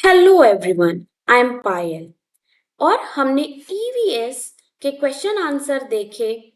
Hello everyone, I am पायल। और हमने EVS के क्वेश्चन आंसर देखे,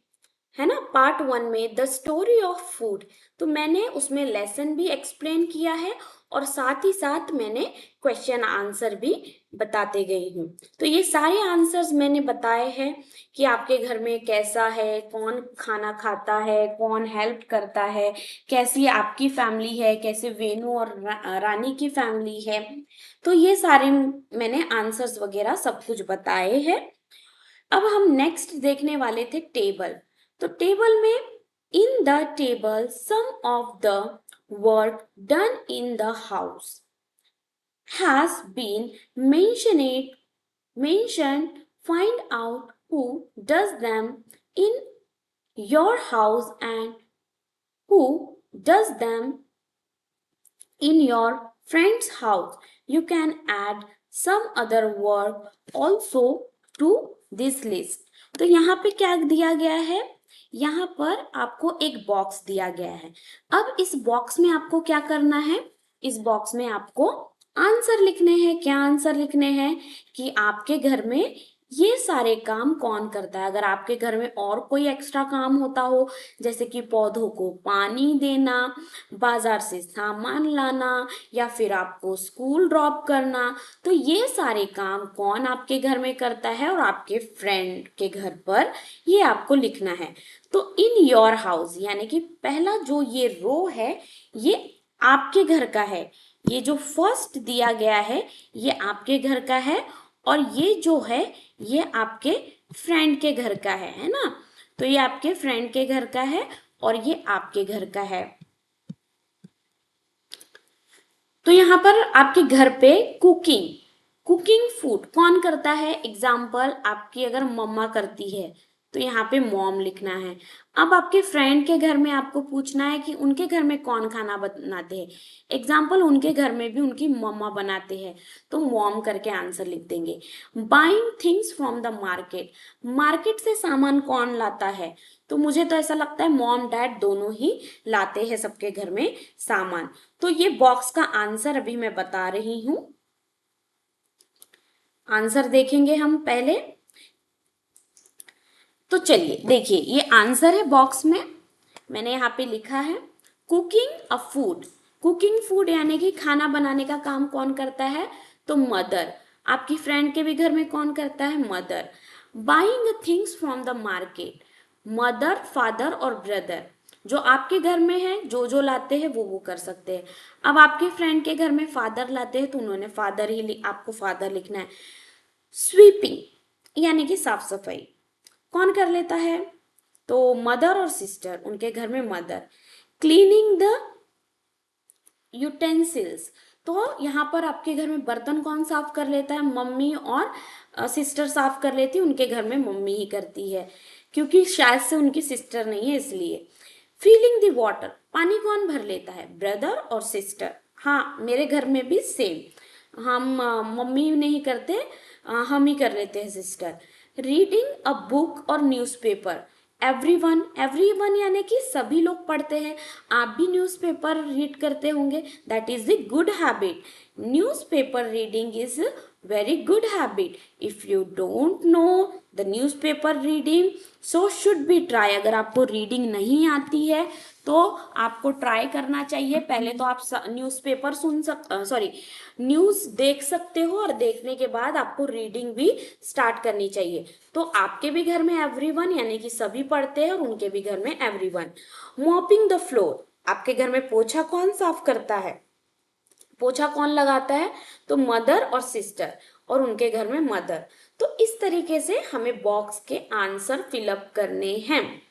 है ना। पार्ट वन में द स्टोरी ऑफ फूड। तो मैंने उसमें लेसन भी एक्सप्लेन किया है और साथ ही साथ मैंने क्वेश्चन आंसर भी बताते गई हूँ। तो ये सारे आंसर्स मैंने बताए हैं कि आपके घर में कैसा है, कौन खाना खाता है, कौन हेल्प करता है, कैसी आपकी फैमिली है, कैसे वेनु और रानी की फैमिली है। तो ये सारे मैंने आंसर्स वगैरह सब कुछ बताए हैं। अब हम नेक्स्ट देखने वाले थे टेबल। तो टेबल में in the table some of the work done in the house has been mentioned. Find out who does them in your house and who does them in your friend's house. You can add some other work also to this list. तो यहाँ पे क्या दिया गया है, यहाँ पर आपको एक बॉक्स दिया गया है। अब इस बॉक्स में आपको क्या करना है, इस बॉक्स में आपको आंसर लिखने हैं। क्या आंसर लिखने हैं कि आपके घर में ये सारे काम कौन करता है। अगर आपके घर में और कोई एक्स्ट्रा काम होता हो, जैसे कि पौधों को पानी देना, बाजार से सामान लाना, या फिर आपको स्कूल ड्रॉप करना, तो ये सारे काम कौन आपके घर में करता है और आपके फ्रेंड के घर पर ये आपको लिखना है। तो इन योर हाउस यानी कि पहला जो ये रो है ये आपके घर का है। ये जो फर्स्ट दिया गया है ये आपके घर का है, और ये जो है ये आपके फ्रेंड के घर का है ना। तो ये आपके फ्रेंड के घर का है और ये आपके घर का है। तो यहाँ पर आपके घर पे कुकिंग फूड कौन करता है। एग्जाम्पल आपकी अगर मम्मा करती है तो यहाँ पे मॉम लिखना है। अब आपके फ्रेंड के घर में आपको पूछना है कि उनके घर में कौन खाना बनाते हैं। एग्जाम्पल उनके घर में भी उनकी मम्मा बनाते हैं, तो मॉम करके आंसर लिख देंगे। Buying things from the market, market से सामान कौन लाता है। तो मुझे तो ऐसा लगता है मॉम डैड दोनों ही लाते हैं सबके घर में सामान। तो ये बॉक्स का आंसर अभी मैं बता रही हूं। आंसर देखेंगे हम पहले। तो चलिए देखिए, ये आंसर है बॉक्स में। मैंने यहाँ पे लिखा है कुकिंग अ फूड। कुकिंग फूड यानी कि खाना बनाने का काम कौन करता है, तो मदर। आपकी फ्रेंड के भी घर में कौन करता है, mother. Buying things from the market, mother, father और ब्रदर। जो आपके घर में है जो लाते हैं वो कर सकते हैं। अब आपके फ्रेंड के घर में फादर लाते हैं तो उन्होंने फादर ही आपको फादर लिखना है। स्वीपिंग यानी कि साफ सफाई कौन कर लेता है, तो मदर और सिस्टर, उनके घर में मदर। क्लीनिंग द यूटेंसिल्स, तो यहाँ पर आपके घर में बर्तन कौन साफ कर लेता है, मम्मी और सिस्टर साफ कर लेती है। उनके घर में मम्मी ही करती है क्योंकि शायद से उनकी सिस्टर नहीं है इसलिए। फीलिंग द वाटर, पानी कौन भर लेता है, ब्रदर और सिस्टर। हाँ, मेरे घर में भी सेम, हम मम्मी नहीं करते, हम ही कर लेते हैं, सिस्टर। रीडिंग अ बुक और न्यूज़पेपर, एवरीवन यानी कि सभी लोग पढ़ते हैं। आप भी न्यूज़पेपर रीड करते होंगे, that is the good habit. Newspaper reading is very good habit. If you don't know the newspaper reading so should be try. अगर आपको रीडिंग नहीं आती है तो आपको ट्राई करना चाहिए। पहले तो आप न्यूज़पेपर न्यूज़ देख सकते हो, और देखने के बाद आपको रीडिंग भी स्टार्ट करनी चाहिए। तो आपके भी घर में एवरीवन यानी कि सभी पढ़ते हैं और उनके भी घर में एवरीवन। मॉपिंग द फ्लोर, आपके घर में पोछा कौन साफ करता है, पोछा कौन लगाता है, तो मदर और सिस्टर, और उनके घर में मदर। तो इस तरीके से हमें बॉक्स के आंसर फिलअप करने हैं।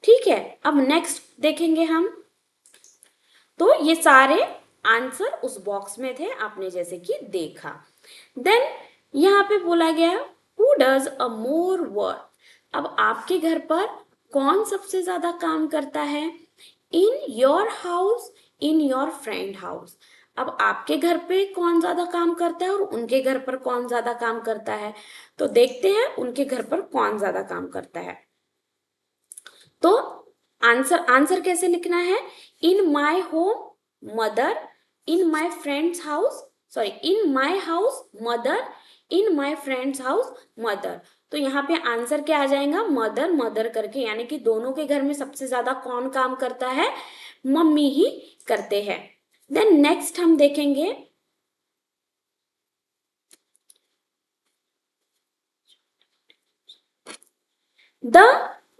ठीक है, अब नेक्स्ट देखेंगे हम। तो ये सारे आंसर उस बॉक्स में थे, आपने जैसे कि देखा। देन यहाँ पे बोला गया है who does a more work. अब आपके घर पर कौन सबसे ज्यादा काम करता है, in your house, in your friend house. अब आपके घर पे कौन ज्यादा काम करता है और उनके घर पर कौन ज्यादा काम करता है। तो देखते हैं उनके घर पर कौन ज्यादा काम करता है। तो आंसर कैसे लिखना है, in my home mother, in my friends house sorry, in my house mother, in my friends house mother. तो यहाँ पे आंसर क्या आ जाएगा, मदर मदर करके, यानी कि दोनों के घर में सबसे ज्यादा कौन काम करता है, मम्मी ही करते हैं। देन नेक्स्ट हम देखेंगे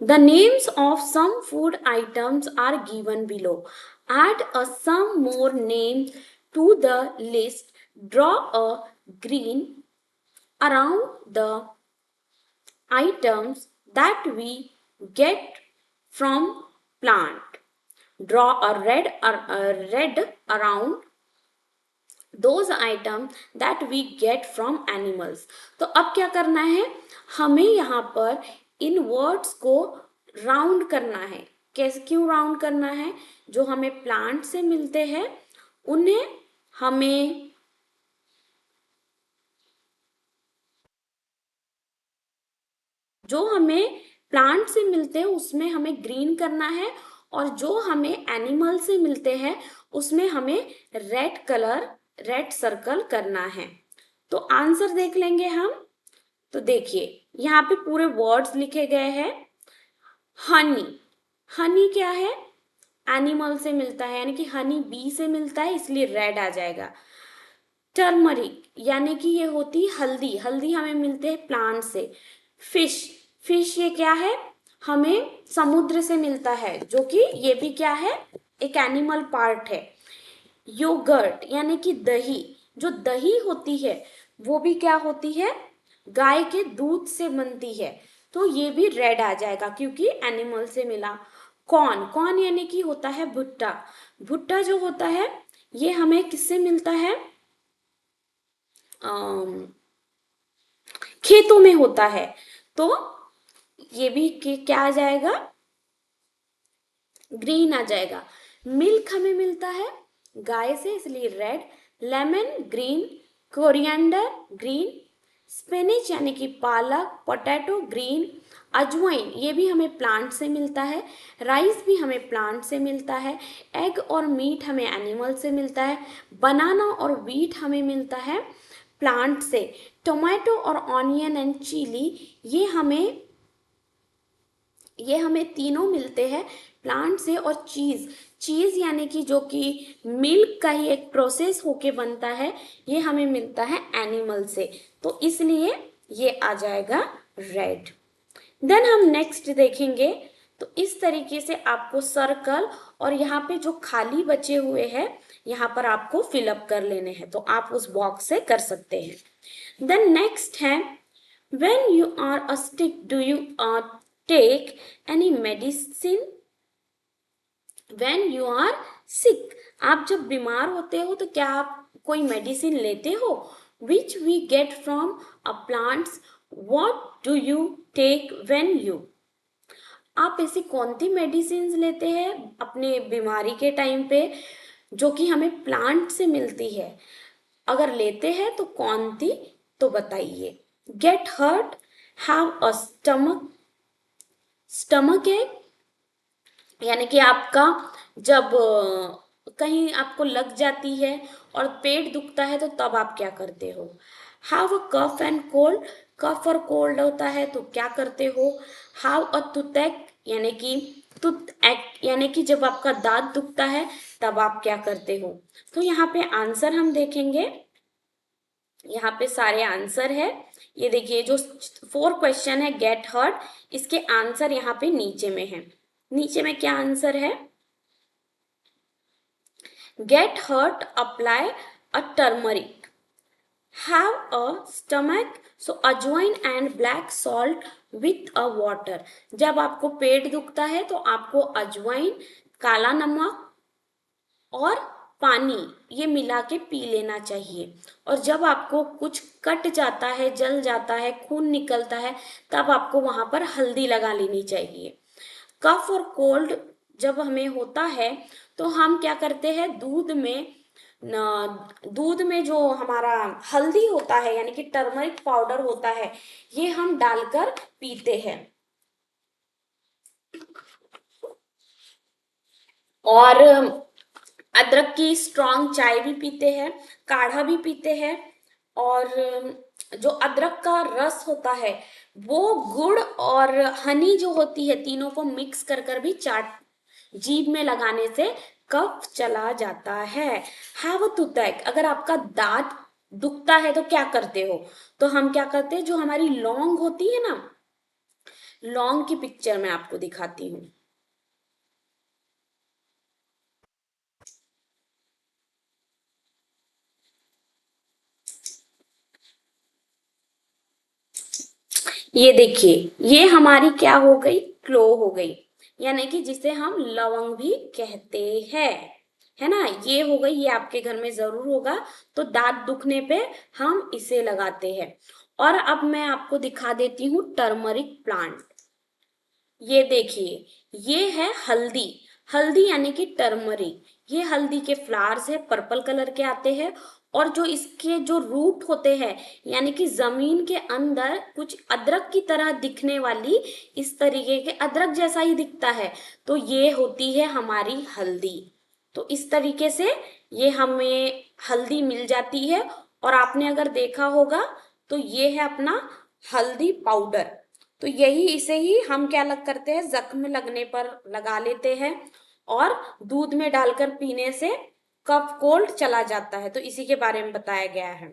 the names of some food items are given below. Add a some more names to the list. Draw a green around the items that we get from plant. Draw a red around those items that we get from animals. तो अब क्या करना है, हमें यहाँ पर इन words को round करना है। कैसे, क्यों राउंड करना है, जो हमें प्लांट से मिलते हैं उन्हें हमें जो हमें प्लांट से मिलते हैं उसमें हमें ग्रीन करना है, और जो हमें एनिमल से मिलते हैं उसमें हमें रेड कलर, रेड सर्कल करना है। तो आंसर देख लेंगे हम। तो देखिए यहाँ पे पूरे वर्ड्स लिखे गए हैं। हनी, हनी क्या है, एनिमल से मिलता है, यानी कि हनी बी से मिलता है, इसलिए रेड आ जाएगा। टर्मरिक यानी कि ये होती हल्दी, हल्दी हमें मिलते हैं प्लांट से। फिश, फिश ये क्या है, हमें समुद्र से मिलता है, जो कि ये भी क्या है, एक एनिमल पार्ट है। योगर्ट यानी कि दही, जो दही होती है वो भी क्या होती है, गाय के दूध से बनती है, तो ये भी रेड आ जाएगा क्योंकि एनिमल से मिला। कॉर्न, कॉर्न यानी कि होता है भुट्टा, भुट्टा जो होता है ये हमें किससे मिलता है, खेतों में होता है, तो ये भी क्या आ जाएगा, ग्रीन आ जाएगा। मिल्क हमें मिलता है गाय से, इसलिए red. Lemon green, coriander green, spinach यानी कि पालक, पोटैटो ग्रीन, अजवाइन ये भी हमें प्लांट से मिलता है, राइस भी हमें प्लांट से मिलता है, एग और मीट हमें एनिमल से मिलता है, बनाना और व्हीट हमें मिलता है प्लांट से, टोमेटो और ऑनियन एंड चिली ये हमें तीनों मिलते हैं प्लांट से, और चीज़, चीज़ यानी कि जो कि मिल्क का ही एक प्रोसेस होके बनता है, ये हमें मिलता है एनिमल से, तो इसलिए ये आ जाएगा रेड। देन हम नेक्स्ट देखेंगे। तो इस तरीके से आपको सर्कल और यहाँ पे जो खाली बचे हुए हैं यहाँ पर आपको फिलअप कर लेने हैं, तो आप उस बॉक्स से कर सकते हैं। देन नेक्स्ट है, when you are a sick do you take any medicine, when you are sick, आप जब बीमार होते हो तो क्या आप कोई मेडिसिन लेते हो, which we get from a plants, what do you take when you, आप ऐसी कौन सी मेडिसिन लेते हैं अपने बीमारी के टाइम पे जो कि हमें प्लांट से मिलती है, अगर लेते हैं तो कौन सी, तो बताइए। Get hurt, have a stomach, stomach ache यानी कि आपका जब कहीं आपको लग जाती है और पेट दुखता है तो तब आप क्या करते हो। Have a cough and cold, cough और कोल्ड होता है तो क्या करते हो। हैव अ टूथएक यानी कि टूथ एक यानी कि जब आपका दांत दुखता है तब आप क्या करते हो। तो यहाँ पे आंसर हम देखेंगे, यहाँ पे सारे आंसर है, ये देखिए जो 4 क्वेश्चन है गेट हर्ट, इसके आंसर यहाँ पे नीचे में है। नीचे में क्या आंसर है, get hurt apply a turmeric, have a stomach so ajwain and black salt with a water, जब आपको पेट दुखता है तो आपको अजवाइन, काला नमक और पानी ये मिला के पी लेना चाहिए, और जब आपको कुछ कट जाता है, जल जाता है, खून निकलता है, तब आपको वहां पर हल्दी लगा लेनी चाहिए। कफ और कोल्ड जब हमें होता है तो हम क्या करते हैं, दूध में जो हमारा हल्दी होता है यानी कि टर्मरिक पाउडर होता है ये हम डालकर पीते हैं। और अदरक की स्ट्रॉन्ग चाय भी पीते हैं, काढ़ा भी पीते हैं, और जो अदरक का रस होता है वो गुड़ और हनी जो होती है, तीनों को मिक्स कर कर भी चाट जीभ में लगाने से कफ चला जाता है। हैव अ टूथएक, अगर आपका दांत दुखता है तो क्या करते हो? तो हम क्या करते हैं, जो हमारी लौंग होती है ना, लौंग की पिक्चर मैं आपको दिखाती हूँ। ये देखिए, ये हमारी क्या हो गई, क्लो हो गई, यानी कि जिसे हम लवंग भी कहते हैं, है ना। ये हो गई, ये आपके घर में जरूर होगा। तो दांत दुखने पे हम इसे लगाते हैं। और अब मैं आपको दिखा देती हूँ टर्मरिक प्लांट। ये देखिए, ये है हल्दी। हल्दी यानी कि टर्मरिक, ये हल्दी के फ्लावर्स है, पर्पल कलर के आते हैं। और जो इसके जो रूट होते हैं, यानी कि जमीन के अंदर कुछ अदरक की तरह दिखने वाली, इस तरीके के अदरक जैसा ही दिखता है, तो ये होती है हमारी हल्दी। तो इस तरीके से ये हमें हल्दी मिल जाती है। और आपने अगर देखा होगा तो ये है अपना हल्दी पाउडर। तो यही, इसे ही हम क्या लग करते हैं, जख्म लगने पर लगा लेते हैं, और दूध में डालकर पीने से कफ कोल्ड चला जाता है। तो इसी के बारे में बताया गया है।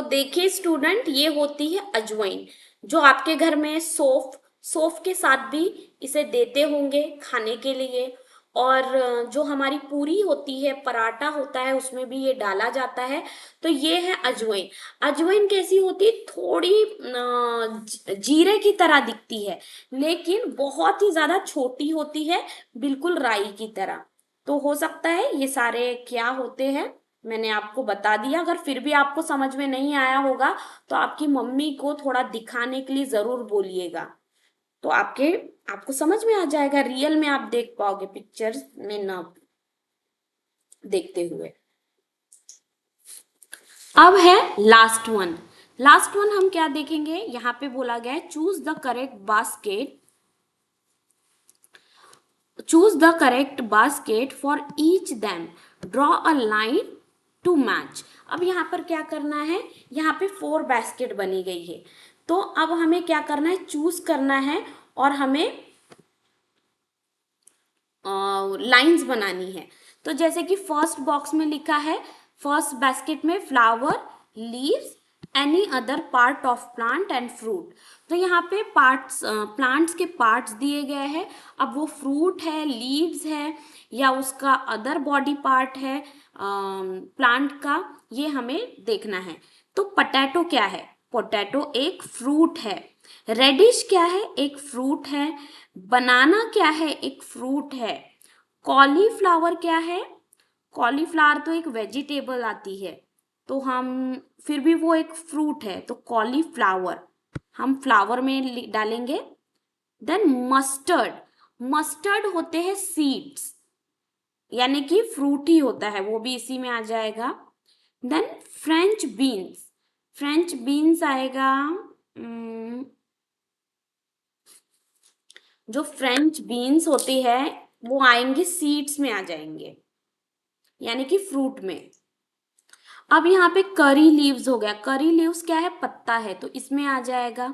देखिए स्टूडेंट, ये होती है अजवाइन, जो आपके घर में सौंफ, सौंफ के साथ भी इसे देते होंगे खाने के लिए। और जो हमारी पूरी होती है, पराठा होता है, उसमें भी ये डाला जाता है। तो ये है अजवाइन। अजवाइन कैसी होती है, थोड़ी जीरे की तरह दिखती है, लेकिन बहुत ही ज्यादा छोटी होती है, बिल्कुल राई की तरह। तो हो सकता है ये सारे क्या होते हैं, मैंने आपको बता दिया। अगर फिर भी आपको समझ में नहीं आया होगा तो आपकी मम्मी को थोड़ा दिखाने के लिए जरूर बोलिएगा, तो आपको समझ में आ जाएगा, रियल में आप देख पाओगे, पिक्चर्स में ना देखते हुए। अब है लास्ट वन। लास्ट वन हम क्या देखेंगे, यहाँ पे बोला गया है choose the correct basket, choose the correct basket for each them, draw a line to match। अब यहाँ पर क्या करना है, यहाँ पे 4 बास्केट बनी गई है। तो अब हमें क्या करना है, चूज करना है, और हमें लाइंस बनानी है। तो जैसे कि फर्स्ट बॉक्स में लिखा है, फर्स्ट बास्केट में flower, leaves, any other part of plant and fruit. तो यहाँ पे पार्ट्स, प्लांट्स के पार्ट्स दिए गए हैं। अब वो फ्रूट है, लीव्स है, या उसका अदर बॉडी पार्ट है प्लांट का, ये हमें देखना है। तो पोटैटो क्या है, पोटैटो एक फ्रूट है। रेडिश क्या है, एक फ्रूट है। बनाना क्या है, एक फ्रूट है। कॉलीफ्लावर क्या है, कॉलीफ्लावर तो एक वेजिटेबल आती है, तो हम फिर भी वो एक फ्रूट है, तो कॉलीफ्लावर हम फ्लावर में डालेंगे। देन मस्टर्ड, मस्टर्ड होते हैं सीड्स, यानी कि फ्रूट ही होता है, वो भी इसी में आ जाएगा। Then French beans, French beans आएगा, जो फ्रेंच बीन्स होती है वो आएंगे सीड्स में आ जाएंगे, यानी कि फ्रूट में। अब यहाँ पे करी लीव्स हो गया, करी लीव्स क्या है, पत्ता है, तो इसमें आ जाएगा।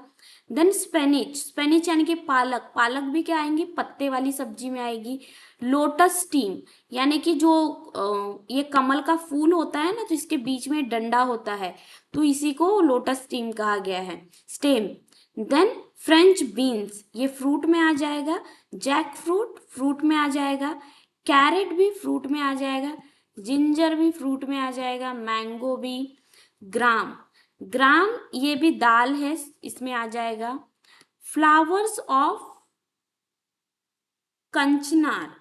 देन स्पेनिच, स्पेनिच यानी कि पालक, पालक भी क्या आएंगी, पत्ते वाली सब्जी में आएगी। लोटस स्टीम, यानी कि जो ये कमल का फूल होता है ना, तो इसके बीच में डंडा होता है, तो इसी को लोटस स्टीम कहा गया है, स्टेम। देन फ्रेंच बीन्स, ये फ्रूट में आ जाएगा। जैक फ्रूट फ्रूट में आ जाएगा। कैरेट भी फ्रूट में आ जाएगा। जिंजर भी फ्रूट में आ जाएगा। मैंगो भी। ग्राम, ग्राम ये भी दाल है, इसमें आ जाएगा। फ्लावर्स ऑफ कंचनार,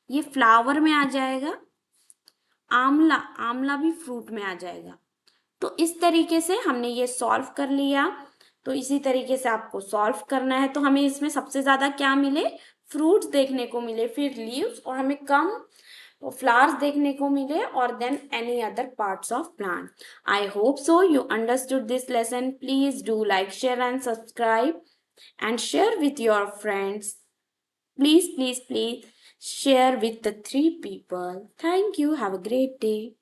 ये फ्लावर में आ जाएगा। आंवला, आंवला भी फ्रूट में आ जाएगा। तो इस तरीके से हमने ये सॉल्व कर लिया। तो इसी तरीके से आपको सॉल्व करना है। तो हमें इसमें सबसे ज्यादा क्या मिले, फ्रूट्स देखने को मिले, फिर लीव्स, और हमें कम फ्लावर्स देखने को मिले, और then any other parts of plant. I hope so you understood this lesson. Please do like, share and subscribe, and share with your friends. Please, please, please share with the 3 people. Thank you. Have a great day.